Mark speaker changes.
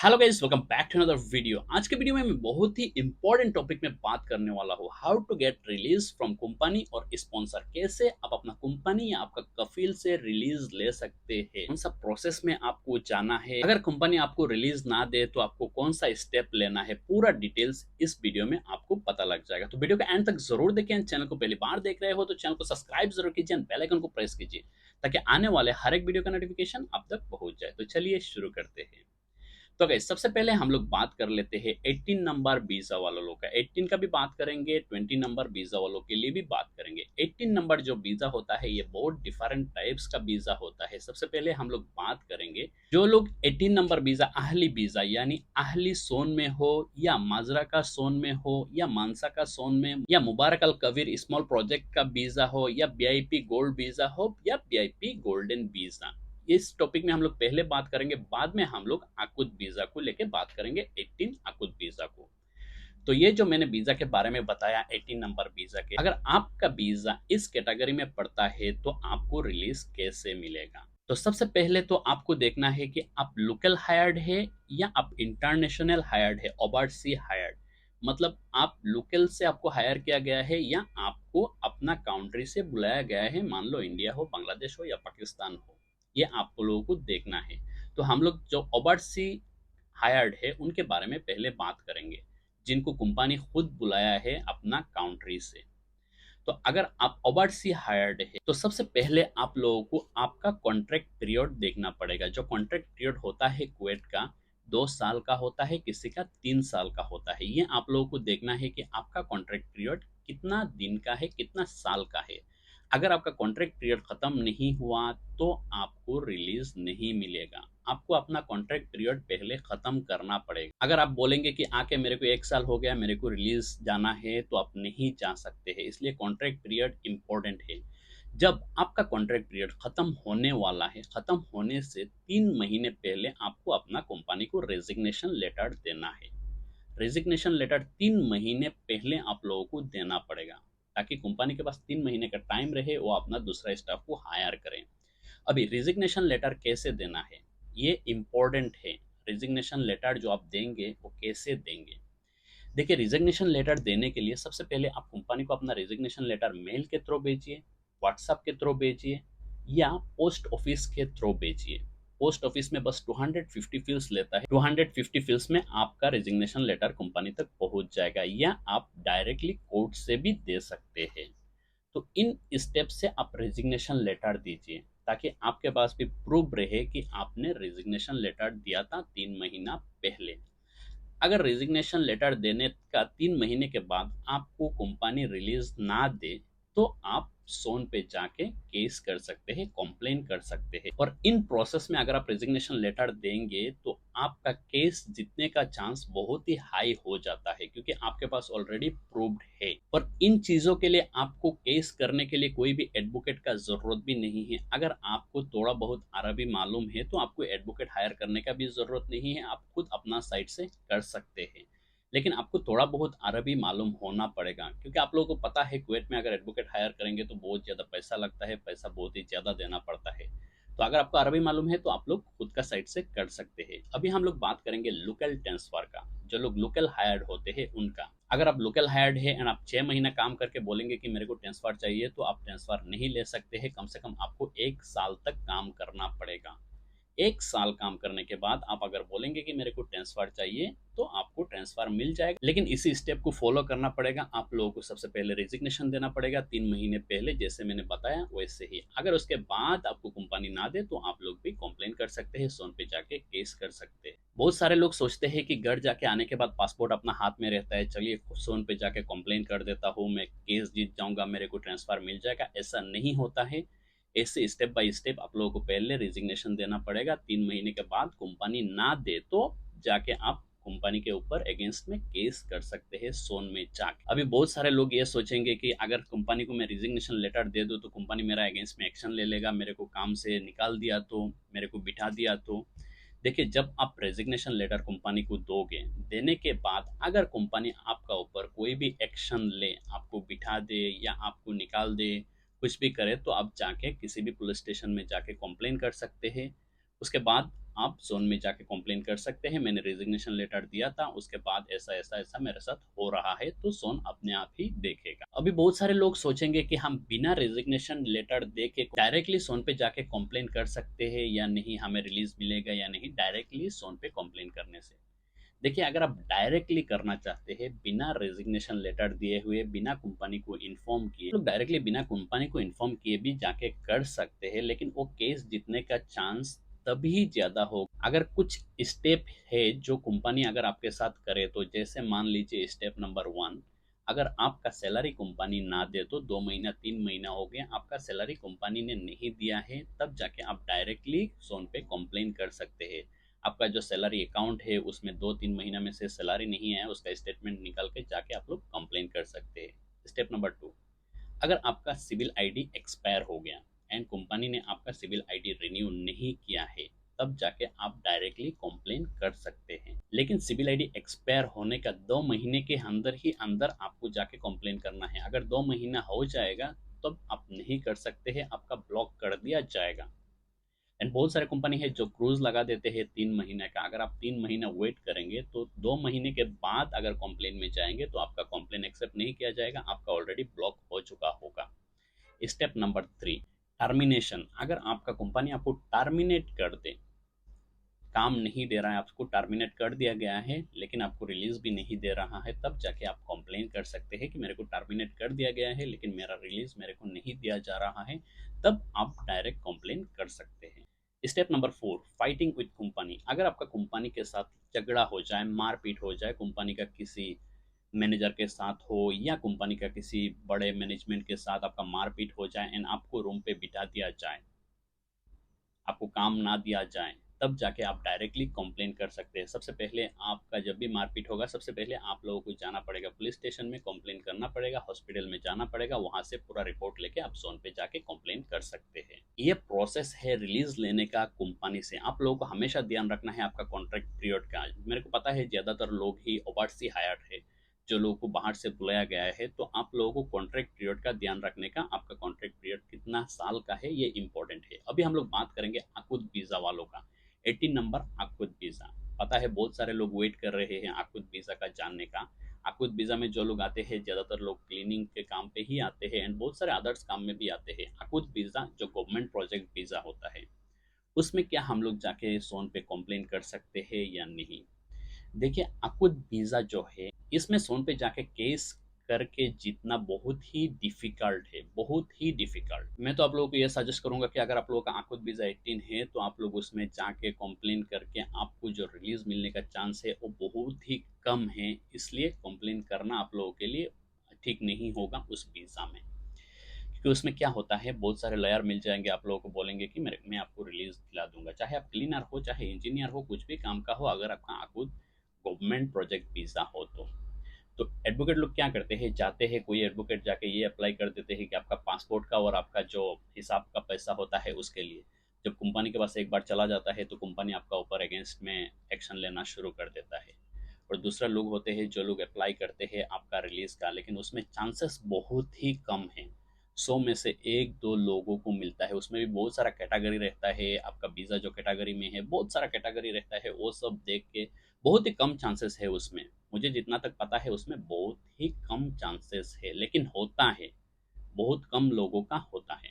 Speaker 1: Hello guys, welcome back to another video. आज के video में मैं बहुत ही इंपॉर्टेंट टॉपिक में बात करने वाला हूँ, how to get release from company और स्पॉन्सर। कैसे आप अपना कंपनी या आपका कफील से रिलीज ले सकते हैं, कौन सा प्रोसेस में आपको जाना है, अगर कंपनी आपको रिलीज ना दे तो आपको कौन सा स्टेप लेना है, पूरा डिटेल्स इस वीडियो में आपको पता लग जाएगा। तो वीडियो का एंड तक जरूर देखें। चैनल को पहली बार देख रहे हो तो चैनल को सब्सक्राइब जरूर कीजिए, बेल आइकन को प्रेस कीजिए ताकि आने वाले हर एक वीडियो का नोटिफिकेशन आप तक पहुंच जाए। तो चलिए शुरू करते हैं। तो गाइस, सबसे पहले हम लोग बात कर लेते हैं 18 नंबर वीजा वालों लोग का। 18 का भी बात करेंगे, 20 नंबर वीजा वालों के लिए भी बात करेंगे। 18 नंबर जो वीजा होता है ये बहुत डिफरेंट टाइप्स का वीजा होता है। सबसे पहले हम लोग बात करेंगे जो लोग 18 नंबर वीजा अहली वीजा यानी अहली सोन में हो, या माजरा का सोन में हो, या मानसा का सोन में, या मुबारक अल कबीर स्मॉल प्रोजेक्ट का वीजा हो, या वीआईपी गोल्ड वीजा हो, या वीआईपी गोल्डन वीजा। इस टॉपिक में हम लोग पहले बात करेंगे, बाद में हम लोग आकुद वीजा को लेके बात करेंगे, 18 आकुद वीजा को। तो ये जो मैंने वीजा के बारे में बताया 18 नंबर वीजा के, अगर आपका वीजा इस कैटेगरी में पड़ता है तो आपको रिलीज कैसे मिलेगा। तो सबसे पहले तो आपको देखना है कि आप लोकल हायर्ड है या आप इंटरनेशनल हायर्ड है, ओवरसी हायर्ड। मतलब आप लोकल से आपको हायर किया गया है या आपको अपना कंट्री से बुलाया गया है, मान लो इंडिया हो, बांग्लादेश हो या पाकिस्तान हो, ये आप लोगों को देखना है। तो हम लोग जो ओवरसी हायर्ड है उनके बारे में पहले बात करेंगे, जिनको कंपनी खुद बुलाया है अपना कंट्री से। तो अगर आप ओवरसी हायर्ड है तो सबसे पहले आप लोगों को आपका कॉन्ट्रैक्ट पीरियड देखना पड़ेगा। जो कॉन्ट्रैक्ट पीरियड होता है कुवैत का 2 साल का होता है, किसी का 3 साल का होता है। ये आप लोगों को देखना है कि आपका कॉन्ट्रैक्ट पीरियड कितना दिन का है, कितना साल का है। अगर आपका कॉन्ट्रैक्ट पीरियड खत्म नहीं हुआ तो आपको रिलीज नहीं मिलेगा। आपको अपना कॉन्ट्रैक्ट पीरियड पहले खत्म करना पड़ेगा। अगर आप बोलेंगे कि आके मेरे को 1 साल हो गया, मेरे को रिलीज जाना है, तो आप नहीं जा सकते हैं। इसलिए कॉन्ट्रैक्ट पीरियड इंपॉर्टेंट है। जब आपका कॉन्ट्रैक्ट पीरियड खत्म होने वाला है, खत्म होने से 3 महीने पहले आपको अपना कंपनी को रेजिग्नेशन लेटर देना है। रेजिग्नेशन लेटर 3 महीने पहले आप लोगों को देना पड़ेगा, ताकि कंपनी के पास 3 महीने का टाइम रहे, वो अपना दूसरा स्टाफ को हायर करें। अभी रेजिग्नेशन लेटर कैसे देना है, ये इम्पोर्टेंट है। रेजिग्नेशन लेटर जो आप देंगे वो कैसे देंगे। देखिए, रेजिग्नेशन लेटर देने के लिए सबसे पहले आप कंपनी को अपना रेजिग्नेशन लेटर मेल के थ्रू भेजिए, व्हाट्सएप के थ्रू भेजिए, या पोस्ट ऑफिस के थ्रू भेजिए। पोस्ट ऑफिस में बस 250 फिल्स लेता है, 250 फिल्स में आपका रेजिग्नेशन लेटर कंपनी तक पहुंच जाएगा, या आप डायरेक्टली कोर्ट से भी दे सकते हैं। तो इन स्टेप से आप रेजिग्नेशन लेटर दीजिए, ताकि आपके पास भी प्रूफ रहे कि आपने रेजिग्नेशन लेटर दिया था 3 महीना पहले। अगर रेजिग्नेशन लेटर देने का 3 महीने के बाद आपको कंपनी रिलीज ना दे तो आप सोन पे जाके केस कर सकते हैं, कंप्लेन कर सकते हैं। और इन प्रोसेस में अगर आप रेजिग्नेशन लेटर देंगे तो आपका केस जीतने का चांस बहुत ही हाई हो जाता है, क्योंकि आपके पास ऑलरेडी प्रूव्ड है। और इन चीजों के लिए आपको केस करने के लिए कोई भी एडवोकेट का जरूरत भी नहीं है। अगर आपको थोड़ा बहुत अरबी मालूम है तो आपको एडवोकेट हायर करने का भी जरूरत नहीं है, आप खुद अपना साइड से कर सकते हैं। लेकिन आपको थोड़ा बहुत अरबी मालूम होना पड़ेगा, क्योंकि आप लोगों को पता है कुवैत में अगर एडवोकेट हायर करेंगे तो बहुत ज़्यादा पैसा लगता है, पैसा बहुत ही ज़्यादा देना पड़ता है। तो अगर आपको अरबी मालूम है तो आप लोग खुद का साइड से कर सकते हैं। अभी हम लोग बात करेंगे लोकल ट्रांसफर का। जो लोग लोकल हायर्ड होते हैं उनका, अगर आप लोकल हायर्ड है एंड आप 6 महीना काम करके बोलेंगे कि मेरे को ट्रांसफर चाहिए, तो आप ट्रांसफर नहीं ले सकते हैं। कम से कम आपको 1 साल तक काम करना पड़ेगा। 1 साल काम करने के बाद आप अगर बोलेंगे कि मेरे को ट्रांसफर चाहिए तो आपको ट्रांसफर मिल जाएगा। लेकिन इसी स्टेप को फॉलो करना पड़ेगा। आप लोगों को सबसे पहले रेजिग्नेशन देना पड़ेगा 3 महीने पहले, जैसे मैंने बताया वैसे ही। अगर उसके बाद आपको कंपनी ना दे तो आप लोग भी कंप्लेन कर सकते हैं, सोन पे जाके केस कर सकते हैं। बहुत सारे लोग सोचते हैं कि घर जाके आने के बाद पासपोर्ट अपना हाथ में रहता है, चलिए सोन पे जाके कंप्लेन कर देता हूँ, मैं केस जीत जाऊंगा, मेरे को ट्रांसफर मिल जाएगा। ऐसा नहीं होता है। ऐसे स्टेप बाय स्टेप आप लोगों को पहले रेजिग्नेशन देना पड़ेगा। 3 महीने के बाद कंपनी ना दे तो जाके आप कंपनी के ऊपर अगेंस्ट में केस कर सकते हैं, सोन में जाके। अभी बहुत सारे लोग ये सोचेंगे कि अगर कंपनी को मैं रेजिग्नेशन लेटर दे दूं तो कंपनी मेरा अगेंस्ट में एक्शन ले लेगा, मेरे को काम से निकाल दिया तो, मेरे को बिठा दिया तो। देखिए, जब आप रेजिग्नेशन लेटर कंपनी को दोगे, देने के बाद अगर कंपनी आपका ऊपर कोई भी एक्शन ले, आपको बिठा दे या आपको निकाल दे, कुछ भी करे, तो आप जाके किसी भी पुलिस स्टेशन में जाके कंप्लेन कर सकते हैं। उसके बाद आप ज़ोन में जाके कंप्लेन कर सकते हैं, मैंने रेजिग्नेशन लेटर दिया था, उसके बाद ऐसा-ऐसा मेरे साथ हो रहा है, तो ज़ोन अपने आप ही देखेगा। अभी बहुत सारे लोग सोचेंगे कि हम बिना रेजिग्नेशन लेटर दे के डायरेक्टली ज़ोन पे जाके कंप्लेन कर सकते हैं या नहीं, हमें रिलीज़ मिलेगा या नहीं डायरेक्टली ज़ोन पे कंप्लेन करने से। देखिए, अगर आप डायरेक्टली करना चाहते हैं, बिना रेजिग्नेशन लेटर दिए हुए, बिना कंपनी को इन्फॉर्म किए, तो डायरेक्टली बिना कंपनी को इन्फॉर्म किए भी जाके कर सकते हैं, लेकिन वो केस जीतने का चांस तभी ज़्यादा हो अगर कुछ स्टेप है जो कंपनी अगर आपके साथ करे। तो जैसे मान लीजिए स्टेप नंबर 1, अगर आपका सैलरी कंपनी ना दे तो 2 महीना 3 महीना हो गया, आपका सैलरी कंपनी ने नहीं दिया है, तब जाके आप डायरेक्टली ज़ोन पे कंप्लेन कर सकते हैं। आपका जो सैलरी अकाउंट है उसमें 2-3 महीना में से सैलरी नहीं आया, उसका स्टेटमेंट निकाल के जाके आप लोग कंप्लेन कर सकते हैं। स्टेप नंबर 2, अगर आपका सिविल आईडी एक्सपायर हो गया एंड कंपनी ने आपका सिविल आईडी रिन्यू नहीं किया है, तब जाके आप डायरेक्टली कंप्लेन कर सकते हैं। लेकिन सिविल आईडी एक्सपायर होने का 2 महीने के अंदर ही अंदर आपको जाके कंप्लेन करना है। अगर 2 महीना हो जाएगा तब आप नहीं कर सकते हैं, आपका ब्लॉक कर दिया जाएगा। एंड बहुत सारे कंपनी है जो क्रूज लगा देते हैं 3 महीने का। अगर आप 3 महीना वेट करेंगे तो 2 महीने के बाद अगर कंप्लेन में जाएंगे तो आपका कंप्लेन एक्सेप्ट नहीं किया जाएगा, आपका ऑलरेडी ब्लॉक हो चुका होगा। Step number 3, termination. अगर आपका कंपनी आपको टर्मिनेट कर दे, काम नहीं दे रहा है, आपको टर्मिनेट कर दिया गया है लेकिन आपको रिलीज भी नहीं दे रहा है, तब जाके आप कंप्लेन कर सकते हैं कि मेरे को टर्मिनेट कर दिया गया है लेकिन मेरा रिलीज मेरे को नहीं दिया जा रहा है। तब आप डायरेक्ट कंप्लेन कर सकते हैं। Step number 4, fighting with company. अगर आपका कंपनी के साथ झगड़ा हो जाए, मारपीट हो जाए, कंपनी का किसी मैनेजर के साथ हो या कंपनी का किसी बड़े मैनेजमेंट के साथ आपका मारपीट हो जाए एंड आपको रूम पे बिठा दिया जाए, आपको काम ना दिया जाए, तब जाके आप डायरेक्टली कंप्लेन कर सकते हैं। सबसे पहले आपका जब भी मारपीट होगा, सबसे पहले आप लोगों को जाना पड़ेगा पुलिस स्टेशन में, कंप्लेन करना पड़ेगा, हॉस्पिटल में जाना पड़ेगा, वहां से पूरा रिपोर्ट लेके आप जोन पे जाके कंप्लेन कर सकते हैं। ये प्रोसेस है रिलीज लेने का कंपनी से। आप लोगों को हमेशा ध्यान रखना है आपका कॉन्ट्रैक्ट पीरियड का। मेरे को पता है ज्यादातर लोग ही ओवरसी हायर्ड है, जो लोगों को बाहर से बुलाया गया है, तो आप लोगों को कॉन्ट्रैक्ट पीरियड का ध्यान रखने का, आपका कॉन्ट्रैक्ट पीरियड कितना साल का है ये इंपॉर्टेंट है। अभी हम लोग बात करेंगे आकुद वीजा वालों का। 18 नंबर आकुद वीजा। पता है बहुत सारे लोग वेट कर रहे हैं आकुद वीजा का जानने का। आकुद वीजा में जो लोग आते हैं, ज्यादातर लोग क्लीनिंग के काम पे ही आते हैं एंड बहुत सारे अदर्स काम में भी आते हैं। आकुद वीजा जो गवर्नमेंट प्रोजेक्ट वीजा होता है, उसमें क्या हम लोग जाके सोन पे कंप्लेन कर सकते हैं या नहीं? देखिए, अकुत वीज़ा जो है, इसमें सोन पे जाके केस करके जीतना बहुत ही डिफ़िकल्ट है, बहुत ही डिफ़िकल्ट। मैं तो आप लोगों को ये सजेस्ट करूँगा कि अगर आप लोगों का अकुत वीज़ा 18 है, तो आप लोग उसमें जाके कंप्लेन करके आपको जो रिलीज़ मिलने का चांस है, वो बहुत ही कम है। इसलिए कंप्लेन करना आप लोगों के लिए ठीक नहीं होगा उस वीज़ा में। क्योंकि उसमें क्या होता है, बहुत सारे लॉयर मिल जाएँगे, आप लोगों को बोलेंगे कि मैं आपको रिलीज़ दिला दूँगा। चाहे आप क्लीनर हो, चाहे इंजीनियर हो, कुछ भी काम का हो, अगर आपका अकुत गवर्नमेंट प्रोजेक्ट वीज़ा हो तो एडवोकेट लोग क्या करते हैं, जाते हैं, कोई एडवोकेट जाके ये अप्लाई कर देते हैं कि आपका पासपोर्ट का और आपका जो हिसाब का पैसा होता है उसके लिए। जब कंपनी के पास एक बार चला जाता है तो कंपनी आपका ऊपर अगेंस्ट में एक्शन लेना शुरू कर देता है। और दूसरा लोग होते हैं जो लोग अप्लाई करते हैं आपका रिलीज़ का, लेकिन उसमें चांसेस बहुत ही कम हैं। 100 में से 1-2 लोगों को मिलता है। उसमें भी बहुत सारा कैटेगरी रहता है, आपका वीज़ा जो कैटेगरी में है, बहुत सारा कैटेगरी रहता है, वो सब देख के बहुत ही कम चांसेस है उसमें। मुझे जितना तक पता है उसमें बहुत ही कम चांसेस है, लेकिन होता है, बहुत कम लोगों का होता है।